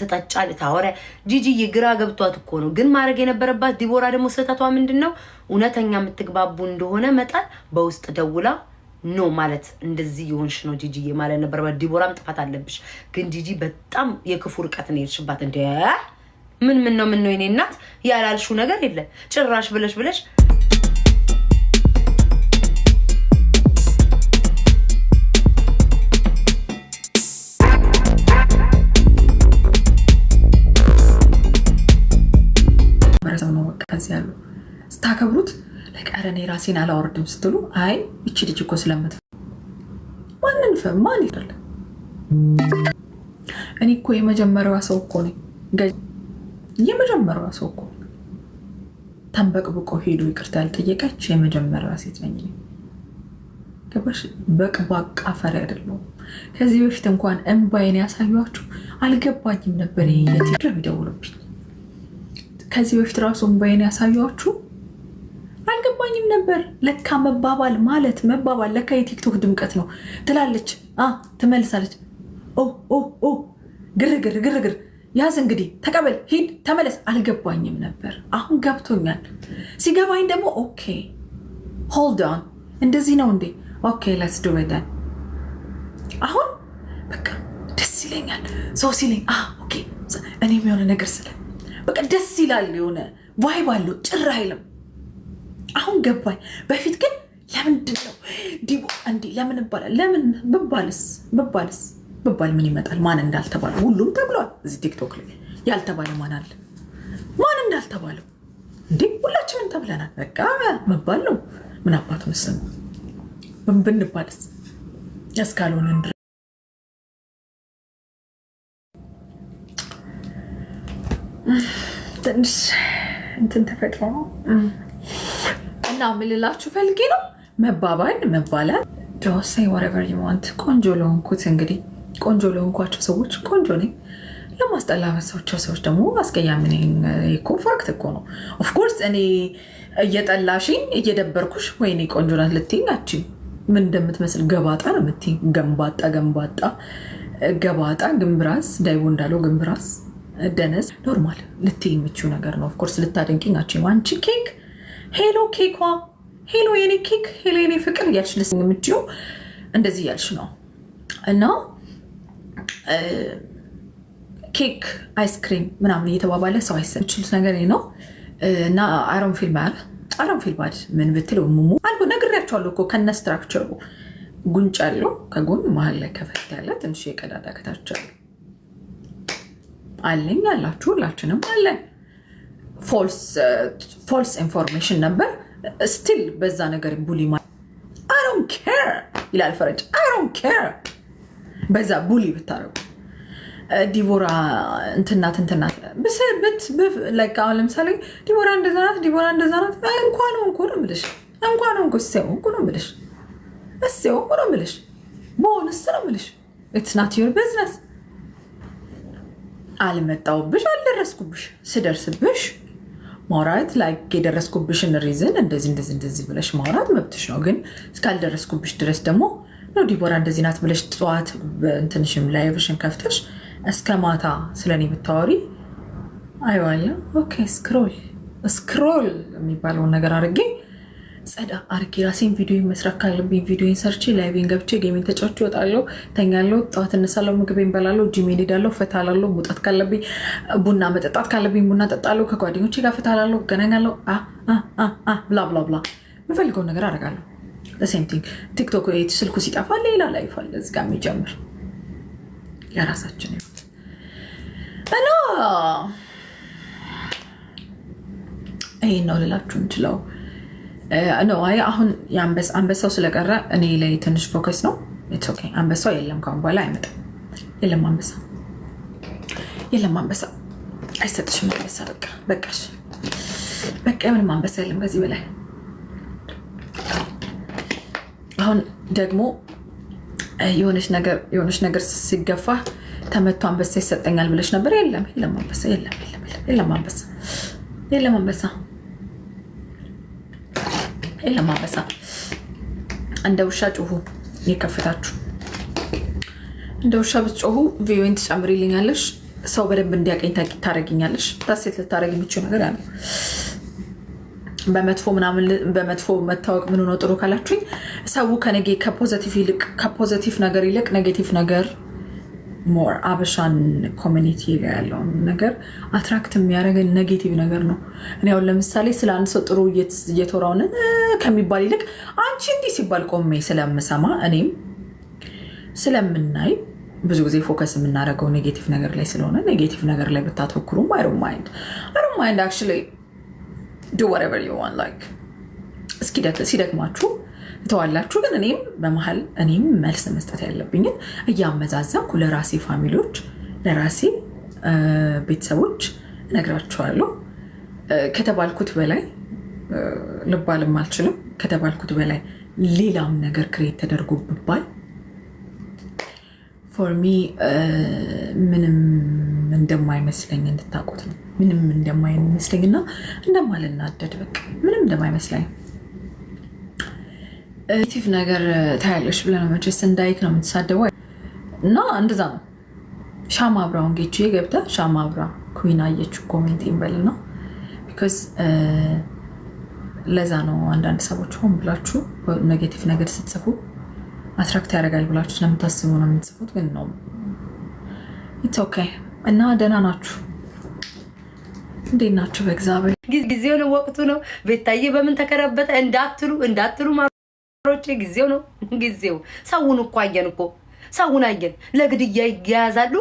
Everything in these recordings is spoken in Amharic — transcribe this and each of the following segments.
ተጣጫለ ታወራ ጂጂ ይግራ ገብቷት እኮ ነው ግን ማድረግ የነበረባት ዲቦራ ደግሞ ስህተቷ ምንድነው እውነተኛ የምትግባቡ እንደሆነ መጣል በውስጥ ደውላ ኖ ማለት እንደዚህ ይሆንሽ ነው ጂጂ ማለት ነበረባት ዲቦራም ጥፋት አለብሽ ግን ጂጂ በጣም የክፉ ርቀት ነው የሄድሽባት እንደ ምን ነው የኔ እናት ያላልሽው ነገር የለ ጭራሽ ብለሽ ያሉ ስታከብሩት ለቀረኔ ራሴን አላወርድም ስትሉ አይ እቺ ልጅ እኮ ስለምት ማንን ፈማን ይላል እኔ እኮ የመጀመሪያዋ ሰው እኮ ነኝ የመጀመሪያዋ ሰው እኮ ተንበቅብቆ ሄዶ ይቅርታ ያልጠየቀች የመጀመሪያዋ ሴት ነኝ ገባሽ በቅባቃ ፈሪ አይደለም ከዚህ በፊት እንኳን እንባይን ያሳያችሁ አልገባኝም ነበር የትግራ ቢደውሉብኝ ከዚህ በፊት ራሱ እንባይን ያሳያችሁ አልገባኝም ነበር ለካ መባባል ለካ የቲክቶክ ድምቀት ነው ትላለች ትመልሳለች ኦ ግርግር ያዝ እንግዲህ ተቀበል ሂድ ተመለስ አልገባኝም ነበር አሁን ገብቶኛል ሲገባኝ ደግሞ ኦኬ ሆልድ ኦን እንደዚህ ነው እንዴ ኦኬ ሌትስ ዱ ኢት አሁን በቃ ደስ ይለኛል ሰው ሲለኝ ኦኬ እኔም የሆነ ነገር ስለ በቃ ደስ ይላል የሆነ ቫይብ አለው ጭር አይልም አሁን ገባኝ በፊት ግን ለምንድን ነው ዲቦ እንዴ ለምን ይባላል ለምን ብባል ምን ይመጣል ማን እንዳልተባለ ሁሉም ተብሏል እዚህ ቲክቶክ ላይ ያልተባለ ማን አለ ማን እንዳልተባለው እንዴ ሁላችንም ተብለናል በቃ መባል ነው ምን አባቱ መስም ብንባልስ እስካልሆነ ትንሽ እንትን ተፈጥሮ ነው እና ምልላችሁ ፈልጌ ነው መባላል just say whatever you want ቆንጆ ለሆንኩት እንግዲህ ቆንጆ ለሆንኳቸው ሰዎች ቆንጆ ነኝ ለማስጠላቸው ሰዎች ደግሞ አስቀያሚ ነኝ እኮ ፋክት እኮ ነው ኦፍ ኮርስ እኔ እየጠላሽኝ እየደበርኩሽ ወይኔ ቆንጆ ናት ልትይኝ አትችይም ምን እንደምትመስል ገባጣ ነው የምትይኝ ገንባጣ ገባጣ ግንብራስ ዳይቦ እንዳለው ግንብራስ ደነስ ኖርማል ልትይኝ የምችው ነገር ነው ኦፍ ኮርስ ልታደንቂኝ አትችይም አንቺ ኬክ ሄሎ ኬኳ ሄሎ የኔ ኬክ ሄሎ የኔ ፍቅር እያልሽ ልስኝ የምችው እንደዚህ እያልሽ ነው እና ኬክ አይስክሪም ምናምን እየተባባለ ሰው አይሰችሉት ነገር ነው እና አሮን ፊልም ባድ ምን ብትለው ሙሙ አልኩ ነግሬያቸዋለሁ እኮ ከነ ስትራክቸሩ ጉንጭ ያለው ከጎን መሀል ላይ ከፈት ያለ ትንሽ የቀዳዳ ከታች አለኝ ያላችሁ ሁላችንም አለን ፎልስ ኢንፎርሜሽን ነበር ስቲል በዛ ነገር ቡሊ I don't care ይላል ፈረንጅ I don't care በዛ ቡሊ ብታረጉ ዲቦራ እንትናት ብስብት like አሁን ለምሳሌ ዲቦራ እንደዛናት እንኳን ነው ብለሽ ቦንስ ነው ብለሽ it's not your business አልመጣውብሽ አልደረስኩብሽ ስደርስብሽ ማውራት ላይክ የደረስኩብሽን ሪዝን እንደዚህ ብለሽ ማውራት መብትሽ ነው ግን እስካልደረስኩብሽ ድረስ ደግሞ ነው ዲቦራ እንደዚህ ናት ብለሽ ጠዋት እንትንሽም ላይቭሽን ከፍተሽ እስከ ማታ ስለኔ ብታወሪ አይዋለ ኦኬ ስክሮል የሚባለውን ነገር አድርጌ ጸዳ አርጌ ራሴን ቪዲዮ መስራት ካለብኝ ቪዲዮን ሰርቼ ላይቬን ገብቼ ጌሚን ተጫውቼ እወጣለሁ ተኛለሁ ጠዋት እነሳለሁ ምግቤን በላለሁ ጂሜን ሄዳለሁ ፈታላለሁ ሙጣት ካለብኝ ቡና መጠጣት ካለብኝ ቡና ጠጣለሁ ከጓደኞቼ ጋር ፈታላለሁ ገናኛለሁ ብላ ብላ ብላ የምፈልገውን ነገር አደርጋለሁ ሴም ቲንግ ቲክቶክ ስልኩ ሲጠፋ ሌላ ላይፍ አለ እዚህ ጋር የሚጀምር የራሳችን ይሁን እና ይሄን ነው ልላችሁ እንችለው ነው አሁን አንበሳው ስለቀረ እኔ ላይ ትንሽ ፎከስ ነው ኢትስ ኦኬ አንበሳው የለም ካሁን በኋላ አይመጣም የለም አንበሳ አይሰጥሽም አንበሳ በቃሽ ምንም አንበሳ የለም ከዚህ በላይ አሁን ደግሞ የሆነች ነገር ሲገፋ ተመቶ አንበሳ ይሰጠኛል ብለሽ ነበር የለም አንበሳ እንደ ውሻ ጩሁ የከፍታችሁ እንደ ውሻ ብትጮሁ ቪዲዮን ትጨምሪልኛለሽ፣ ሰው በደንብ እንዲያቀኝ ታደርጊኛለሽ። ታሴት ልታደርግ የሚችው ነገር ያለው በመጥፎ ምናምን በመጥፎ መታወቅ ምን ሆኖ ጥሩ ካላችሁኝ ሰው ከፖዘቲቭ ነገር ይልቅ ኔጌቲቭ ነገር ሞር አበሻን ኮሚኒቲ ላይ ያለውን ነገር አትራክት የሚያደርገን ኔጌቲቭ ነገር ነው። እኔ አሁን ለምሳሌ ስለ አንድ ሰው ጥሩ እየተወራውን ከሚባል ይልቅ አንቺ እንዲህ ሲባል ቆሜ ስለምሰማ እኔም ስለምናይ ብዙ ጊዜ ፎከስ የምናደርገው ኔጌቲቭ ነገር ላይ ስለሆነ ኔጌቲቭ ነገር ላይ ብታተኩሩም I don't mind actually do whatever you want like ሲደክማችሁ ተዋላችሁ። ግን እኔም በመሃል እኔም መልስ መስጠት ያለብኝን እያመዛዘንኩ ለራሴ ፋሚሊዎች ለራሴ ቤተሰቦች እነግራቸዋለሁ። ከተባልኩት በላይ ልባልም አልችልም። ከተባልኩት በላይ ሌላም ነገር ክሬት ተደርጎ ብባል ፎር ሚ ምንም እንደማይመስለኝ እንድታውቁት ነው። ምንም እንደማይመስለኝና እንደማልናደድ በቃ ምንም እንደማይመስለኝ ኔጌቲቭ ነገር ታያለሽ ብለህ ነው መቼስ እንዳይክ ነው የምትሳደበው እና እንደዛ ነው። ሻማ አብራውን ጌቹ ገብተህ ሻማ አብራ ኩዊን አየችው ኮሜንት ይበልና ቢኮዝ ለዛ ነው አንዳንድ ሰዎች ሆን ብላችሁ ኔጌቲቭ ነገር ስትጽፉ አትራክት ያደርጋል ብላችሁ ስለምታስቡ ነው የምትጽፉት። ግን ነው ኢትስ ኦኬ እና ደህና ናችሁ? እንዴት ናችሁ? በእግዚአብሔር ጊዜው ነው ወቅቱ ነው። ቤታዬ በምን ተከረበተ እንዳትሉ ማሮቼ ጊዜው ነው ጊዜው። ሰውን እኮ አየን እኮ ሰውን አየን። ለግድያ ይያዛሉ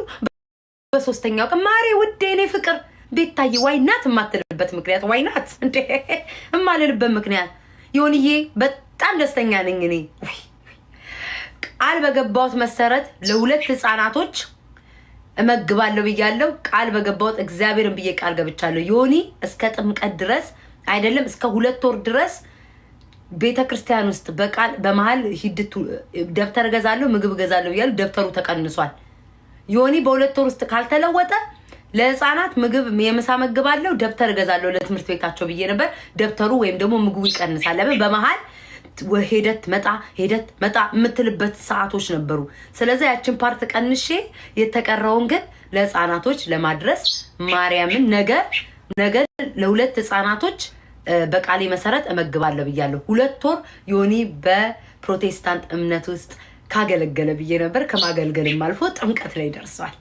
በሶስተኛው ቀን። ማሬ ውዴ እኔ ፍቅር ቤታዬ ዋይናት የማትልበት ምክንያት ዋይናት እንዴ የማልልበት ምክንያት ይሁንዬ በጣም ደስተኛ ነኝ እኔ ቃል በገባሁት መሰረት ለሁለት ህፃናቶች እመግባለሁ ብያለሁ። ቃል በገባሁት እግዚአብሔርን ብዬ ቃል ገብቻለሁ። ዮኒ እስከ ጥምቀት ድረስ አይደለም እስከ 2 ወር ድረስ ቤተክርስቲያን ውስጥ በቃል በመሃል ሂድቱ ደብተር ገዛለሁ ምግብ ገዛለሁ ብያለሁ። ደብተሩ ተቀንሷል። ዮኒ በ2 ወር ውስጥ ካልተለወጠ ለህፃናት ምግብ የምሳ መግባለሁ ደብተር ገዛለሁ ለትምህርት ቤታቸው ብዬ ነበር። ደብተሩ ወይም ደግሞ ምግቡ ይቀንሳል። ለምን በመሃል ሄደት መጣ የምትልበት ሰዓቶች ነበሩ። ስለዚህ ያችን ፓርት ቀንሼ የተቀረውን ግን ለህፃናቶች ለማድረስ ማርያምን ነገ ለሁለት ህፃናቶች በቃሌ መሰረት እመግባለሁ ብያለሁ። 2 ወር ዮኒ በፕሮቴስታንት እምነት ውስጥ ካገለገለ ብዬ ነበር። ከማገልገልም አልፎ ጥምቀት ላይ ደርሷል።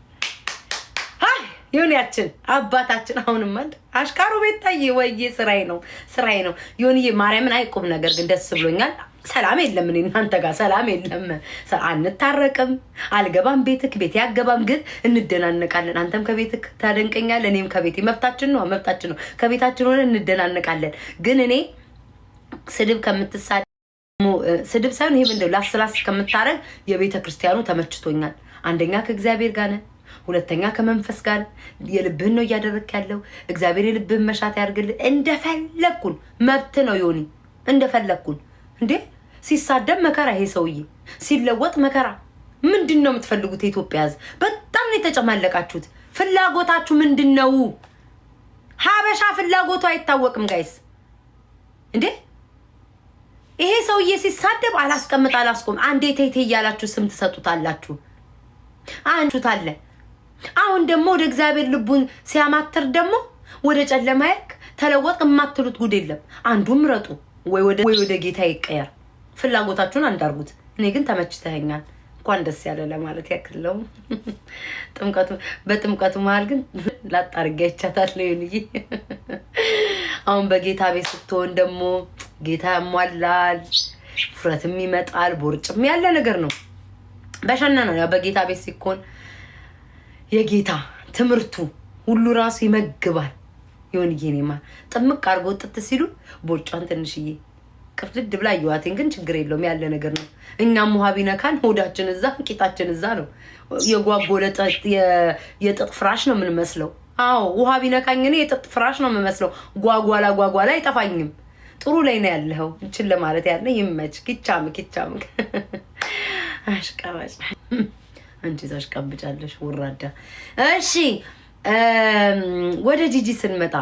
ዮኒያችን አባታችን አሁንም አንድ አሽካሩ ቤታዬ ወይዬ ስራዬ ነው ዮኒዬ ማርያምን አይቆም ነገር ግን ደስ ብሎኛል። ሰላም የለም እኔ እናንተ ጋር ሰላም የለም። አንታረቅም። አልገባም ቤት ያገባም ግን እንደናነቃለን። አንተም ከቤትክ ታደንቀኛለህ እኔም ከቤቴ መብታችን ነው ከቤታችን ሆነ እንደናነቃለን። ግን እኔ ስድብ ስድብ ሳይሆን ይሄ ምንድነው ላስላስ ከምታረግ የቤተ ክርስቲያኑ ተመችቶኛል። አንደኛ ከእግዚአብሔር ጋር ነህ፣ ሁለተኛ ከመንፈስ ጋር የልብህን ነው እያደረክ ያለው። እግዚአብሔር የልብህን መሻት ያርግልህ። እንደፈለኩን መብት ነው ዮኒ እንደፈለኩን እንዴ ሲሳደብ መከራ ይሄ ሰውዬ ሲለወጥ መከራ። ምንድነው የምትፈልጉት? የኢትዮጵያ ሕዝብ በጣም ነው የተጨማለቃችሁት። ፍላጎታችሁ ምንድነው? ሀበሻ ፍላጎቱ አይታወቅም ጋይስ እንዴ ይሄ ሰውዬ ሲሳደብ አላስቆም አንዴ ቴቴ እያላችሁ ስም ትሰጡታላችሁ። አንቹታለ አሁን ደግሞ ወደ እግዚአብሔር ልቡን ሲያማትር ደግሞ ወደ ጨለማ ተለወጥ የማትሉት ጉድ የለም። አንዱ ምረጡ ወይ ወደ ጌታ ይቀየር። ፍላጎታችሁን አንዳርጉት። እኔ ግን ተመችተኛል። እንኳን ደስ ያለ ለማለት ያክለው። በጥምቀቱ መሀል ግን ላጣርጋ ይቻታል ይሁንዬ። አሁን በጌታ ቤት ስትሆን ደግሞ ጌታ ያሟላል፣ ፍረትም ይመጣል፣ ቦርጭም ያለ ነገር ነው። በሸና ነው ያው በጌታ ቤት ሲኮን የጌታ ትምህርቱ ሁሉ ራሱ ይመግባል። ይሁንዬ እኔማ ጥምቅ አርጎ ጥጥ ሲሉ ቦርጫን ትንሽዬ ቅፍድድ ብላ ይዋቴን ግን ችግር የለውም ያለ ነገር ነው። እኛም ውሃ ቢነካን ሆዳችን እዛ ቂጣችን እዛ ነው። የጓጎለ የጥጥ ፍራሽ ነው የምንመስለው። አዎ ውሃ ቢነካኝ እኔ የጥጥ ፍራሽ ነው የምመስለው። ጓጓላ አይጠፋኝም። ጥሩ ላይ ነው ያለው። እንችን ለማለት ያለ ይመች ኪቻም አሽቃባጭ አንቺ ታሽቃብጫለሽ ወራዳ። እሺ ወደ ጂጂ ስንመጣ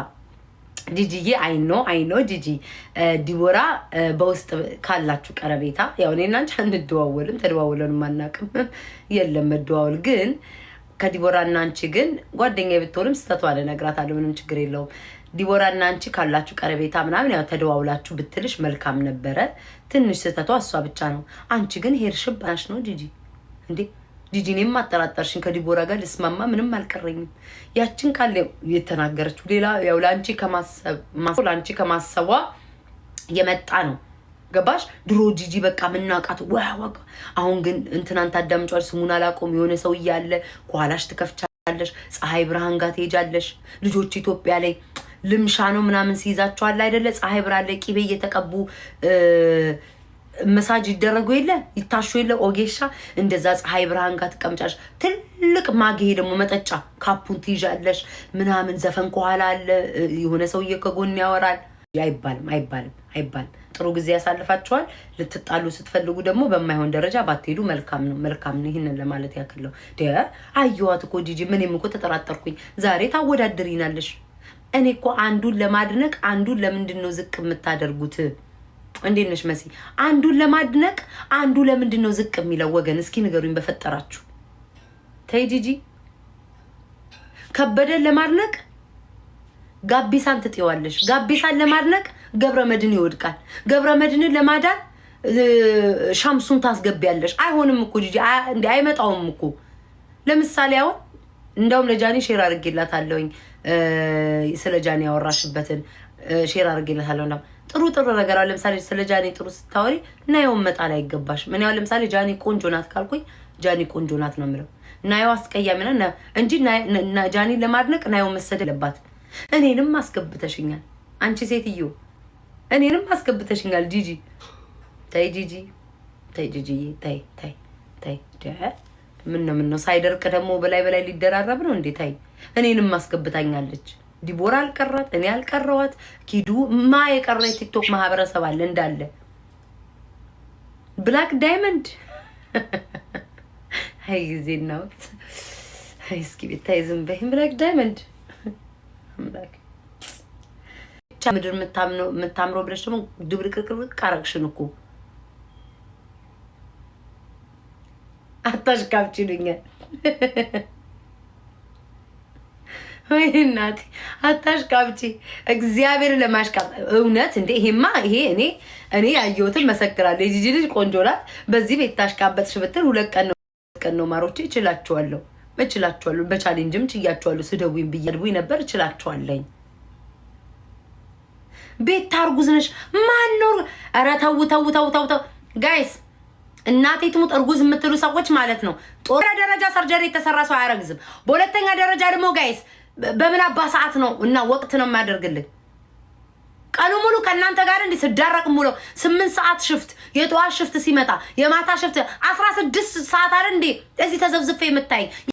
ጂጂዬ አይኖ ጂጂ ዲቦራ በውስጥ ካላችሁ ቀረቤታ ያው እኔና አንቺ አንደዋወልም ተደዋውለንም አናውቅም የለም መደዋወል ግን ከዲቦራ እና አንቺ ግን ጓደኛዬ ብትሆንም ስተቷ እነግራታለሁ ምንም ችግር የለውም ዲቦራ እና አንቺ ካላችሁ ቀረቤታ ምናምን ያው ተደዋውላችሁ ብትልሽ መልካም ነበረ ትንሽ ስተቷ እሷ ብቻ ነው አንቺ ግን ሄርሽባሽ ነው ጂጂ እንዴ ጂጂ እኔም አጠራጠርሽኝ ከዲቦራ ጋር ልስማማ ምንም አልቀረኝም ያችን ቃል የተናገረችው ሌላ ያው ላንቺ ከማሰቧ የመጣ ነው ገባሽ ድሮ ጂጂ በቃ ምናቃት ዋው አሁን ግን እንትናን ታዳምጫል ስሙን አላቆም የሆነ ሰው እያለ ኳላሽ ትከፍቻለሽ ፀሐይ ብርሃን ጋር ትሄጃለሽ ልጆች ኢትዮጵያ ላይ ልምሻ ነው ምናምን ሲይዛቸዋል አይደለ ፀሐይ ብርሃን ላይ ቂቤ እየተቀቡ መሳጅ ይደረጉ የለ ይታሹ የለ ኦጌሻ እንደዛ ፀሐይ ብርሃን ጋር ተቀምጫሽ ትልቅ ማግሄ ደግሞ መጠጫ ካፑን ትይዣለሽ ምናምን ዘፈን ከኋላ አለ የሆነ ሰውዬ ከጎን ያወራል አይባልም ጥሩ ጊዜ ያሳልፋችኋል ልትጣሉ ስትፈልጉ ደግሞ በማይሆን ደረጃ ባትሄዱ መልካም ነው ይሄንን ለማለት ያክለው አየዋት እኮ ጂጂ ምንም እኮ ተጠራጠርኩኝ ዛሬ ታወዳድሪናለሽ እኔ እኮ አንዱን ለማድነቅ አንዱን ለምንድን ነው ዝቅ የምታደርጉት እንዴት ነሽ መሲ አንዱን ለማድነቅ አንዱ ለምንድን ነው ዝቅ የሚለው ወገን እስኪ ንገሩኝ በፈጠራችሁ ተይ ጂጂ ከበደን ለማድነቅ ጋቢሳን ትጥይዋለሽ ጋቢሳን ለማድነቅ ገብረመድን ይወድቃል ገብረመድንን ለማዳን ሻምሱን ታስገቢያለሽ አይሆንም እኮ ጂጂ እንዴ አይመጣውም እኮ ለምሳሌ አሁን እንደውም ለጃኒ ሼር አድርጌላታለሁኝ ስለ ጃኒ ያወራሽበትን ሼር አድርጌላታለሁ ጥሩ ነገር አለ ለምሳሌ ስለ ጃኒ ጥሩ ስታወሪ ናየው መጣል አይገባሽ ምን ያው ለምሳሌ ጃኒ ቆንጆ ናት ካልኩኝ ጃኒ ቆንጆ ናት ነው የምለው ናየው አስቀያሚና እንጂ ጃኒ ለማድነቅ ናየው መሰደለባት እኔንም አስገብተሽኛል አንቺ ሴትዮ እኔንም አስገብተሽኛል ጂጂ ተይ ጂጂ ተይ ምን ነው ሳይደርቅ ደግሞ በላይ ሊደራረብ ነው እንዴ ታይ እኔንም አስገብታኛለች ዲቦራ አልቀራት እኔ አልቀረዋት ኪዱ ማ የቀረ ቲክቶክ ማህበረሰብ አለ እንዳለ ብላክ ዳይመንድ አይ ጊዜናው አይ እስኪ ብታይ ዝም በይ ብላክ ዳይመንድ አምላክ ምድር የምታምረው ብለሽ ደግሞ ድብልቅልቅልቅ አረግሽን እኮ አታሽካብችልኛል ወይ እናቴ አታሽካብቺ እግዚአብሔር ለማሽካብ እውነት እንዴ ይሄ እኔ ያየሁትን መሰክራለሁ የጂጂ ልጅ ቆንጆ ናት በዚህ ቤት ታሽካበትሽ ብትል 2 ቀን ነው ማሮቼ እችላችኋለሁ በቻሌንጅም ችያችኋለሁ ስደውኝ ብያድቡኝ ነበር እችላችኋለኝ ቤት ታርጉዝ ነሽ ማን ነው ኧረ ተው ጋይስ እናቴ ትሙት እርጉዝ የምትሉ ሰዎች ማለት ነው ጦር ደረጃ ሰርጀሪ የተሰራ ሰው አያረግዝም በሁለተኛ ደረጃ ደግሞ ጋይስ በምን አባ ሰዓት ነው እና ወቅት ነው የሚያደርግልኝ ቀኑ ሙሉ ከእናንተ ጋር እንዴ ስዳረቅ ሙሉ 8 ሰዓት ሽፍት የጧት ሽፍት ሲመጣ የማታ ሽፍት 16 ሰዓት አይደል እንዴ እዚህ ተዘብዝፈ የምታይ